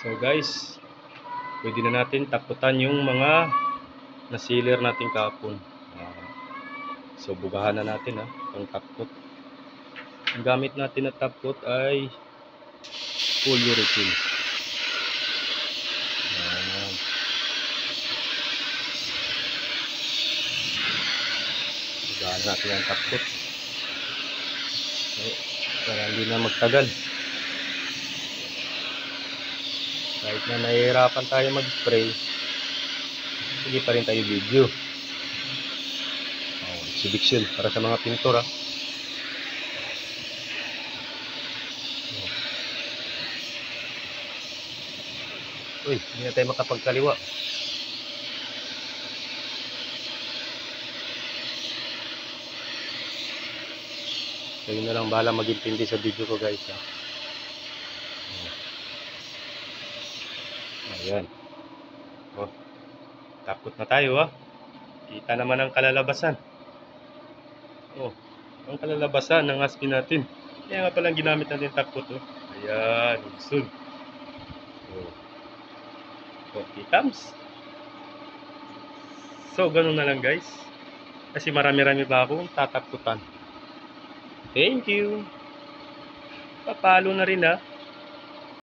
So guys, pwede na natin taputan yung mga nasiler natin kahapon. So bugahan na natin pang tapot. Ang gamit natin na tapot ay polyurethane. Bugahan natin ang tapot. Okay, para hindi na magtagal. Kahit na nahihirapan tayo mag-spray, sige pa rin tayo video. Exhibition para sa mga pintor Uy, hindi na tayo makapagkaliwa. Kayo na lang bahala mag-intindi sa video ko guys Ayan. Tapot na tayo Kita naman ang kalalabasan. Ang kalalabasan ng aspi natin. Kaya nga palang ginamit natin tapot Ayan, usul. Okay, thumbs. So, ganun na lang guys. Kasi marami-rami pa akong tataputan. Thank you. Papalo na rin